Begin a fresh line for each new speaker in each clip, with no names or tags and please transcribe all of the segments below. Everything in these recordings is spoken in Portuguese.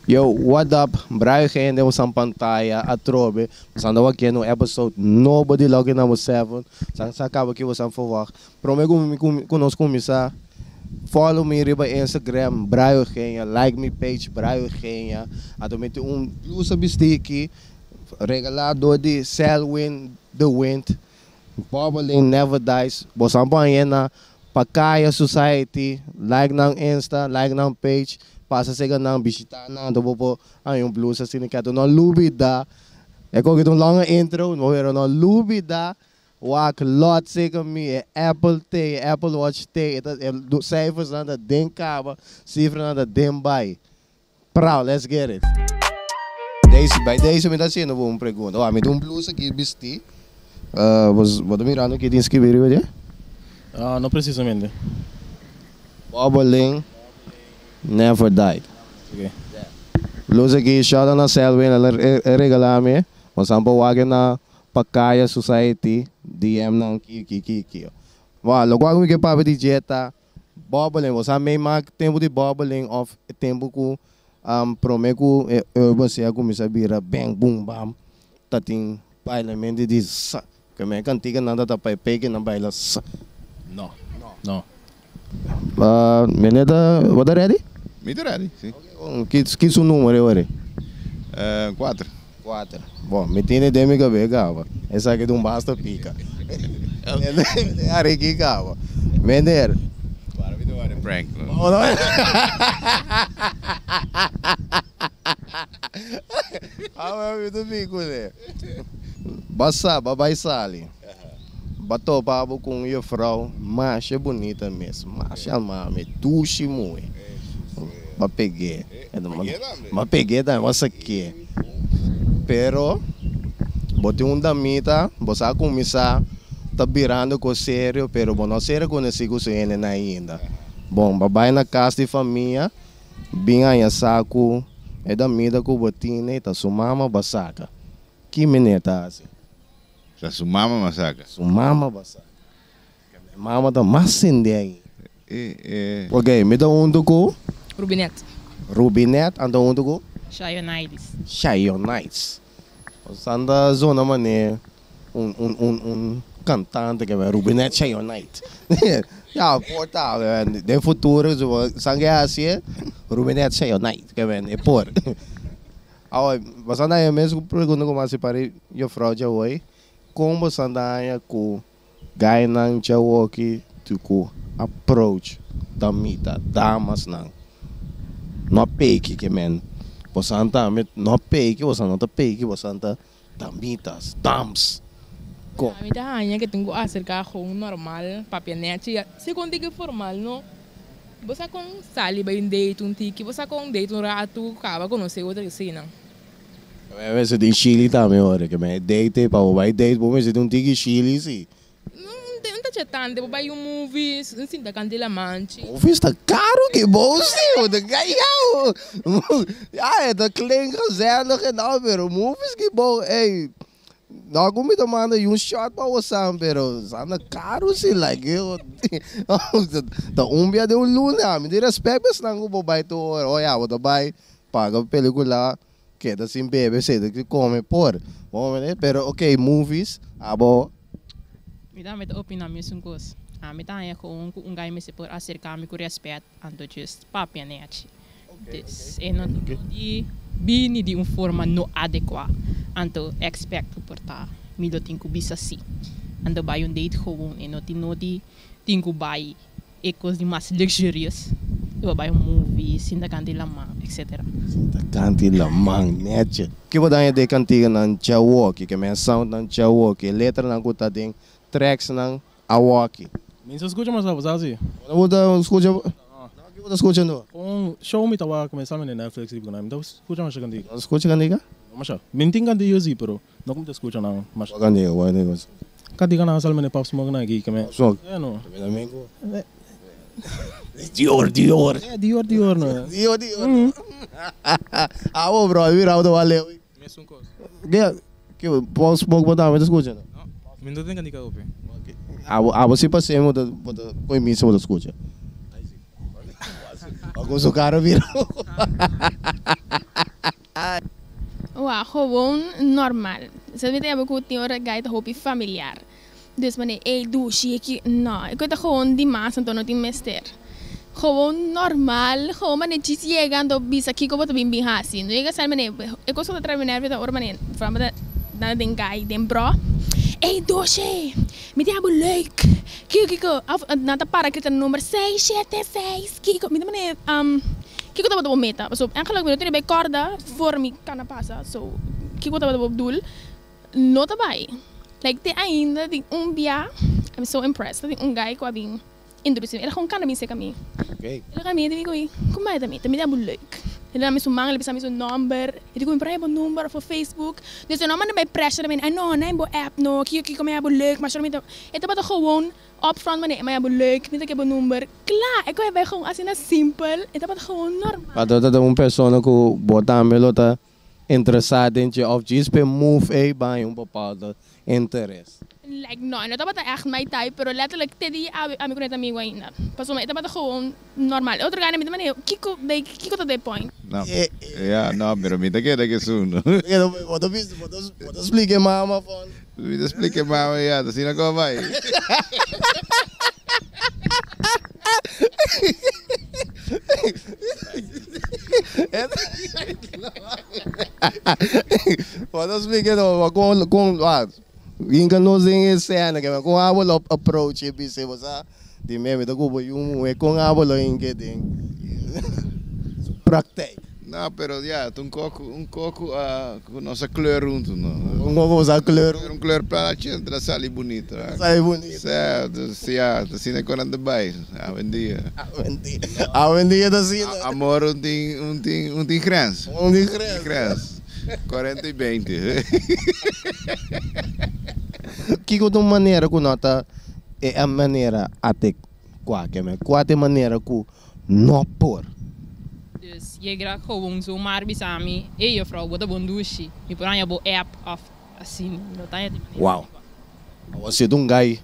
Yo, what up? Brian gente, was aan pantalla, atrobe. We zijn aqui no episode Nobody Logging Number 7. Sa acaba que você verwacht. Prometo que nós começar. Follow me riba Instagram, Brian Genia. Like me page, Brian Genia. Atomete blusa bistiki. Regalado de Selwyn, The Wind. Bubbling Never Dies. Bosan na Pakaya Society. Like ng Insta, like ng page. Passa a ng bisita na do po ang blusa sinikato no lubida. Eko kitong long intro, no pero no lubida. Wak lot zeker me Apple T, Apple Watch T. Ito cijfers na da ding kaba, cijfers na da ding bay. Proud, let's get it. Bij deze middag zien we een pergunta. Oh, met een blusa que vesti. Wat mirando que tens que ver hoje?
Não precisamente.
Bubbling Never Died.
Okay.
Blusa que shout out na Selwyn, ela regalame. Mas ang pawagin na Pakaya Society, DM ng Kiki. Wow, logo ako may kapapit di Jetta. Bubbling, was may mag tempo di bubbling of tempo ko promeco urban siya ko misabira bang boom bam tating parliament di sa kami kantigan nanda tapay peke ng baila sa.
No.
Meneda, what ready?
Muito ready, sim.
Que seu número é?
4.
4. Bom, me tiene de mi cabeza. Essa aqui não basta pica. Are que cava. Mender.
Para we doen een prank.
Oh, no. Ah, eu do bico, né? Basta, babai sali. Bato babo com a frau, mas é bonita mesmo. Mas a mame, tuxi muito. Mas peguei. Mas peguei da nossa aqui. Pero, botei damita, você a começar, tá virando com sério, pero não sério com esse curso ainda. Bom, babai na casa de família, bem aí saco, é damita com botina, tá sumama basaca. Que menina assim?
Já sumama massacre.
Sumama basaca. Mama tá mais sende aí. Ok, me dá do Rubinete, anda do Shayonites. Sanda zona mané cantante que é Rubinete Shayonite. Ja, portal, de futuro sangue assim, Rubinete Shayonite, que é por. Ah, mas anda aí mesmo pergunta como assim para eu fraude hoje, como sandaia com gainan jawoki tuku approach da mita damas não. Não peque que men. Você anda não peque, você não tá peque, você anda damitas, dams.
A mí también que tengo acerca de un normal, papianete, se contigo formal, não? Você com sali vai date um tiki, você com date um rato, acaba conhecer outra cena.
Mas em Chile também, olha, que é date, para vai date, vamos dizer um tiki Chile, sim.
Não tá tanto, vai movies, não sinta candela manche.
Movies tá caro que bolso, de ganhar. Ah, tá clinca zero que não, pero movies que bom, ei. Não como me manda shot para você, pero anda caro se like eu. Tá dia de luna, me dê respeito, mas não vou vai to, olha, vou vai paga película que tá sem bebê, sei que come por. Bom, né? Pero okay, movies, abo.
Me dá met opina mesmo coisa. Me dá é com gai me se por acercar-me com respeito, ando just papianete. E não de bini de forma não adequada. Anto expect portar me do tinko bisa assim. Ando vai date gewoon e não de tinko vai ecos de mais luxurious. Eu vai movie, sinda candila man, etc.
Sinda candila man, nete. Que vou dar de cantiga na Jawoki, que é sound na Jawoki, letra na kuta ding, tracks na Awaki.
Minha escuta mais algo, sabe?
Não vou dar escuta. Que vou dar escuta não?
Show me tava começando na Netflix e então então escuta mais cantiga.
Escuta cantiga?
Mas minting cantiga eu pero não como te escuta não. Mas
cantiga, vai negócio.
Cantiga na sala me pop smoke na aqui que me. É não.
Dior.
Dior não.
Dior. Ah, bro, vira auto valeu.
Mesmo coisa.
Que pop smoke botar, mas escuta não.
Me não tem cantiga open.
Ah, você passei da põe missa da escuta. Alguns o cara virou.
gewoon normal. Ze weten hebben goed niet hoor, ga je hobby familiar. Dus wanneer doe je nou, ik weet gewoon die maas en dan die meester. Gewoon normaal, gewoon wanneer je llega op bisa kiko wat bim bim hasi. Nu ik zei meneer, ik was zo terminar weer oor meneer, van dan den guy, den bro. Doosje, met die hebben leuk. Kiko, na de para kita nummer 676. Kiko, met meneer Kiko dat wat we meten. So eigenlijk we doen bij corda voor me kan passen. So Kiko dat wat we bedoel. Nota bij. Like de ainda de bia. I'm so impressed. Dat die guy qua bing introduzido. Ele gewoon kan me zeker mee.
Okay.
Ele kan me digo, como é também? Também é muito leuk. Ele dá me seu manga, ele precisa me seu number. Ele digo, "Emprei um número for Facebook." Dus dan man bij pressure dan I know, nem bo app no. Kiko como é muito leuk, maar zo met. Het is gewoon upfront maar é muito leuk. Niet dat ik heb number. Klaar, ik kan bij gewoon als je simpel. Het is gewoon normaal.
Maar dat é pessoa que bota melota interessada em of diz pe move bij een bepaalde interesse.
Like no, no dat echt mijn type, pero letterlijk teddy a mi conecta amigo ainda. Paso me, dat gewoon normal. Outro cara me também Kiko to the point.
No. Ja, no, pero mita que é suno.
Wat explique mama van.
Me explique mama ja, dat zien como vai.
Wat explique no, com Inga nos em cena que com a bola approach e bise você de meme da cubo e com a bola em que tem praktijk.
No, pero ja, um coco com nossa kleur rond, no.
Usa kleur.
Kleur para a sali bonita.
Sai bonito.
Certo, ja, dat zien ik aan de bij. Avendia.
Avendia da sim.
Amor, tem grens. Grens. 40 e 20.
Que de maneira que nota é a maneira até qual maneira que não por.
Dus je graag gewoon zomaar bisami. Je vrouw, wat een douche. Je put aan je app of assim.
Wow. Você guy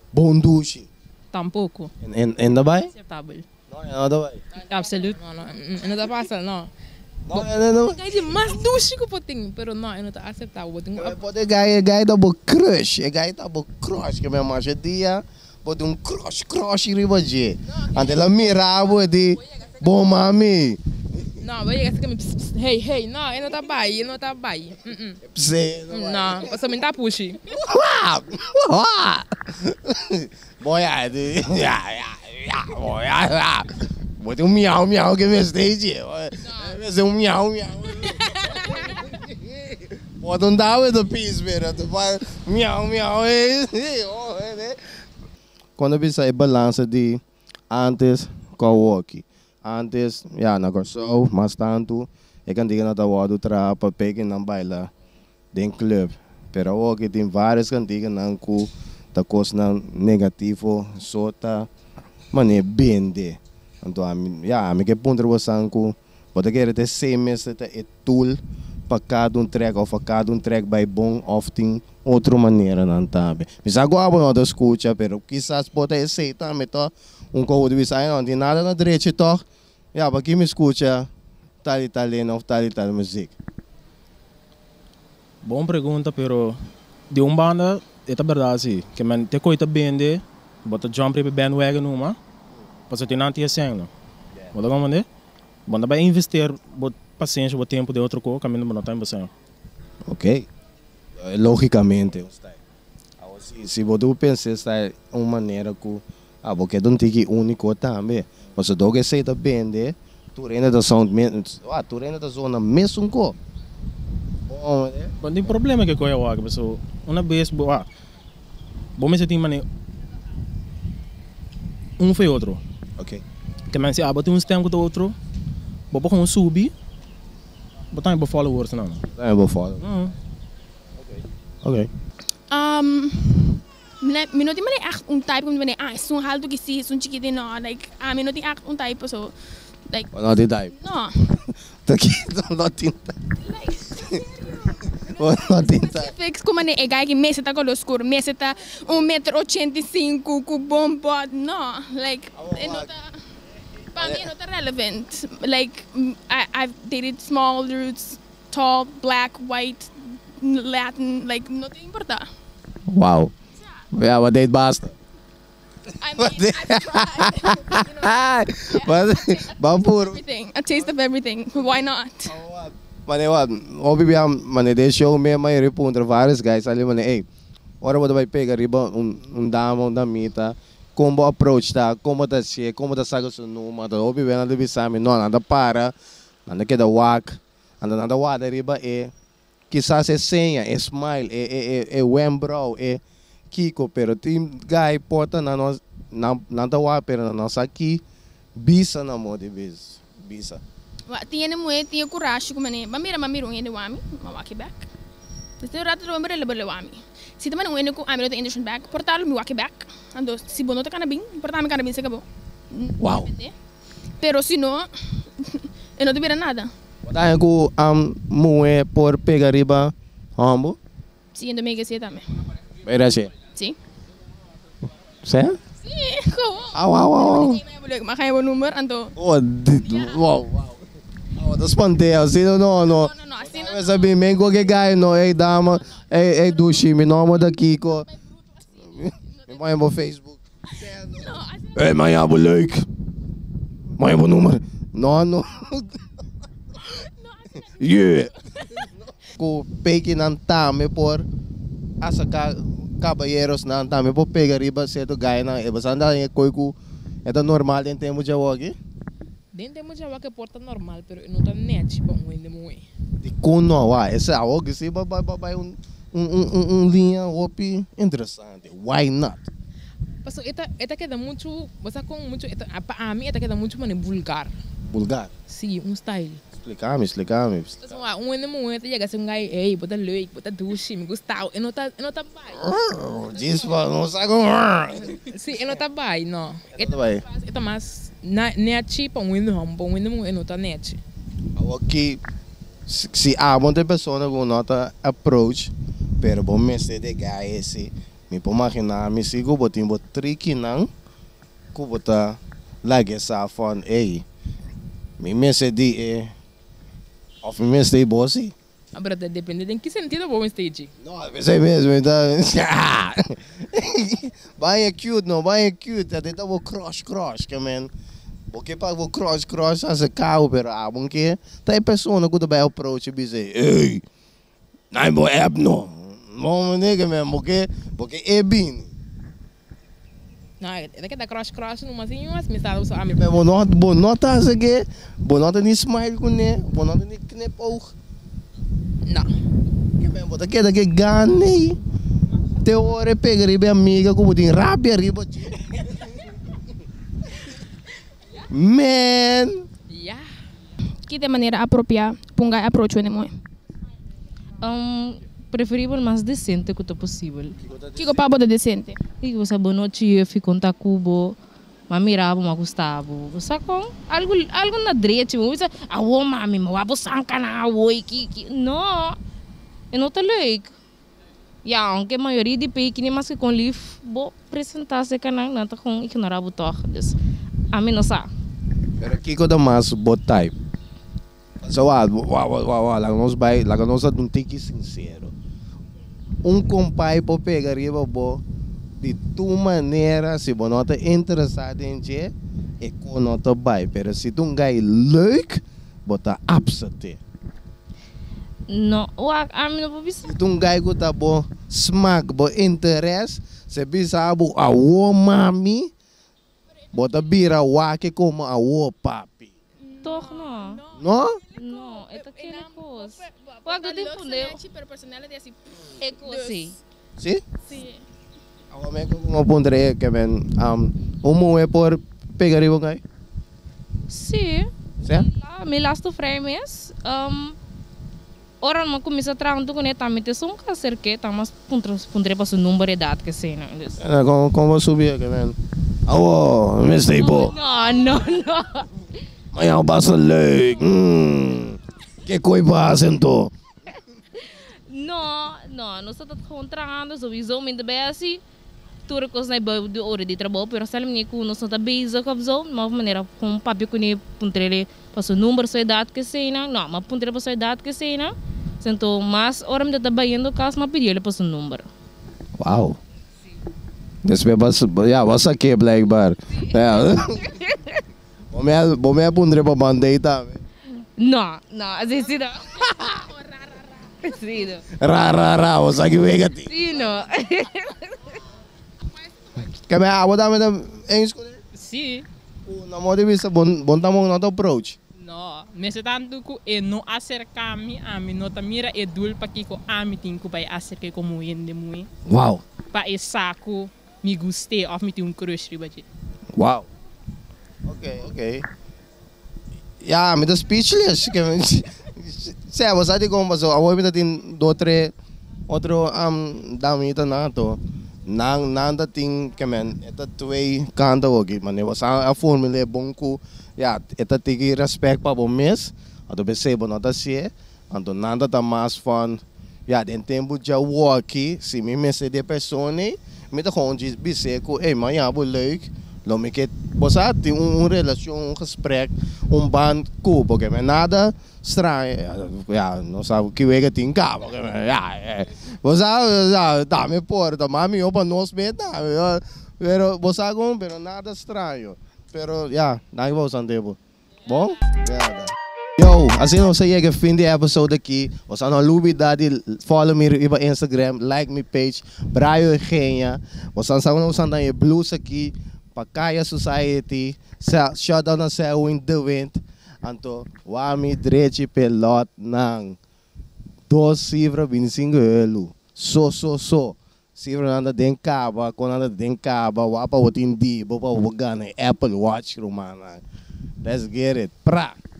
bom douche.
Tampouco.
En daarbij?
Acceptável.
Não, daarbij.
Absoluut.
Não está fácil, não.
Não.
Kijk, mas douche que eu tenho, pero não está aceitável.
Pode guy da bo crush, guy da bo crush que me marcha dia, pode crush riba je. Ante la mirava de bom mami.
Não, vai chegar assim, hey, não, ele não está bem. Não, você me está puxando.
Boy, Bota miau que me stage. Vai ser miau. Bota dava do piso, velho. Tu vai miau. Quando eu pensei balança de antes com o walkie. Antes, na corso, mas tanto, eu can dizer na wado tra para pegar na baila den club. Pero o walkie tem várias cantigas não com da coisa negativo, sota, mané bende. Então, me que ponto você anco, pode querer ter 6 meses de tool para cada track ou para cada track vai bom, ou tem outra maneira não também. Mas agora não da escuta, pero quizás pode aceitar, mas tá coisa de sai não tem nada na direita toch. Para quem me escuta, tal italiano ou tal música.
Boa pergunta, pero de banda é verdade sim, que man te coita bende, bota jump para bandwagon numa. Porque tem não tinha sangue, não. Vou dar banda vai investir, bot paciência, bot tempo de outro coisa, caminho não tem paciência.
Ok, logicamente, se você pensa está uma maneira que porque não tem que único também, mas se você aceita bem, tu ainda da sound, tu ainda da zona mesmo co.
Mas tem problema que coisa é pessoal, uma vez boa, bom me tem maneira foi outro.
Ok.
Que man se bota tempo do outro, botar com subir, botar em followers não.
É bom follow. Ok.
Me não tem echt type como is alto que sim, chiquito não, like me não tem echt type so, like.
Não tem type.
Não.
Daqui não tem type. Não tem type.
Fix como é guy que me está com o escuro, me está 1,85 m com bom body, não, like, não tá, para mim não tá relevant, like, I've dated small dudes, tall, black, white, Latin, like, não tem importa.
Wow. Ja, wat deed Basta?
I mean, I've tried.
But puro.
Everything. A taste of everything. Why not?
Mane wat, obviamente, mane de show me mai repunter vários guys ali mane, ei, ora você vai pegar riba dama, damita, como approach tá, como tá se, como tá saga seu número, obviamente ali bisame, não nada para, nada que da wak, nada wada riba quizás é senha, é smile, é wembrow, é Kiko, pero tem guy porta na nós, nada wak, pero na nossa aqui, bisa na moda vez, bisa.
Tiene muito, tinha coragem como né. Mamira um ene wami, mawaki back. Então rato do mamira lebo wami. Se também um ene com amiro do Indian back, portalo mi waki back. Ando se bono tá canabim, portalo mi canabim se acabou.
Wow.
Pero se não, eu não tivera nada.
Daí que moe por pegar riba, ambo.
Sim, ainda me esqueci também.
Era assim.
Sim.
Certo?
Sim, como?
Au.
Mas kaya o número, ando.
Oh, wow. Oh, das panteas, assim não.
Assim
Eu sabia bem que guy não é dama, é dushi, me nome daqui co. Me põe no Facebook. Ei, manhã bo leuk. Manhã bo número. Não. Yeah. Ko peki nan tame por asa caballeros nan tame por pegar riba certo guy na e basanda e coico é normal em tempo de hoje.
Dentro de uma que porta normal, pero não tá net para um ende muito.
De kuno wa, essa algo se vai linha opi interessante. Why not?
Passo eta queda muito, você com muito, a mim eta queda muito mano vulgar.
Vulgar.
Sim, style.
Explica-me.
Um ende muito chega assim gai, ei, bota leuk, bota duche, me gostava, e não tá bai.
Diz não sabe.
Sim, e não tá bai, não. Eta mais net para um ende hom, para um ende muito não tá net.
Aqui se há muita pessoa que nota approach, pero bom me se de guy esse, me pode imaginar, me sigo botin bot tricky não, que bota like essa fone, ei, me se de of me se bossy.
Agora depende de em que sentido vou stage.
Não, é mesmo, então. Vai cute, até tá vou crush, que man. Porque para vou crush, asa carro, pero bom que tem pessoa que vai approach e dizer, ei, não vou app não, não nega mesmo, porque é bem.
Não, é que da crush não, mas em umas mensagens só a mim.
Bom nota asa que, bom nota nem smile com né, bom nota nem knep oog.
Não.
Que bem, bota que daqui ganhei. Te hora pegar riba amiga como tem rabia riba. Man.
Yeah.
Que de maneira apropriada, punga approach o nemo.
Preferível mais decente que possível.
Que o papo de decente.
E você boa noite, fico com tacubo, mas mirava, mas gostava. Você com algo na direita, você mami, mas abo sancana, que não, eu não te leio. E aunque a maioria de pequenos mas que com livro, vou apresentar-se canal, não tá com ignorar o toque disso. A mim não sabe.
Pero aqui que eu mais bot type. So lá nós não tem que sincero. Compai pode pegar riba bo de tua maneira, se você não está interessado em ti, é com nota vai. Pero se tu guy leuk, bota absente.
Não, a mim não vou ver.
Se tu guy que tá bom smack, bom interesse, se bisa abo mami, bota bira wake como papi.
Toch não.
Não?
Não, é aquela coisa. Quando tem poder,
personalidade assim.
é coisa.
Sim?
Sim.
Agora como pondrei que ben é por pegar o guy?
Sim.
Sim?
Me lasto frames. Ora não começa a trabalhar com ele também tem só cerca, tá mas pondrei para o número de idade que sei não.
Como subir que ben? Me sei bo.
Não.
Mas eu passo leuk. Que coisa então?
Não, nós estamos contratando, sowieso met de Bessie. Turcos na iba de hora de trabalho, pero se ele com nós não tá bezig of zo, maar maneira com papi com ele puntrele para o número sua idade que sei não, mas puntrele para sua idade que sei não. Então, mas hora me tá trabalhando caso mas pedir ele para o número.
Wow. Después vas aqui blijkbaar. Ja. Bom me puntre para bandei também.
Não, assim sim não. Sim não.
Ra, você aqui vem aqui.
Sim não.
Kami ako dami na Engels ko.
Sim.
Na mo de vista bom tamo not approach.
No, mas tanto que eu não acercar-me a mim, não mira é dul para que eu ame tenho que vai acercar como ende muito.
Wow.
Para esse saco me gostei of me tem crush ribaji.
Wow. Okay. Ja, met de speechless. Saya was adi kong baso. Awoy mi tatin do tre otro dami ita na to. Nang dating kemen eta twee kanta ogi. Mane was a formule bonku. Ja, eta tigi respect pa bom mes. Ato besebo nota sie. Anto nanda ta mas van. Ja, den tempo ja walkie. Si mi messe de persone. Met de gewoon biseko. Hey man, ja, leuk. Lomikit, bosa tem relação, gesprek, band cool, porque me nada estranho, ja, não sabe o que é tem cá, porque ja, bosa, dá-me porta, mami, opa, nós me dá, pero bosa com, pero nada estranho, pero ja, dank wel aan debo, bom? Ja. Yo, assim você chega fim de episode aqui, você não olvide follow me no Instagram, like me page, Braio Eugenia, você sabe não usando aí blues aqui. Pakaya Society, shoutout na sa Wind the Wind, anto, wami direchi pelot ng 2,25 euro. So. Sifra nanda den kaba, kung nanda den kaba, wapa watin di, bapa wagana Apple Watch rumana. Let's get it. Pra!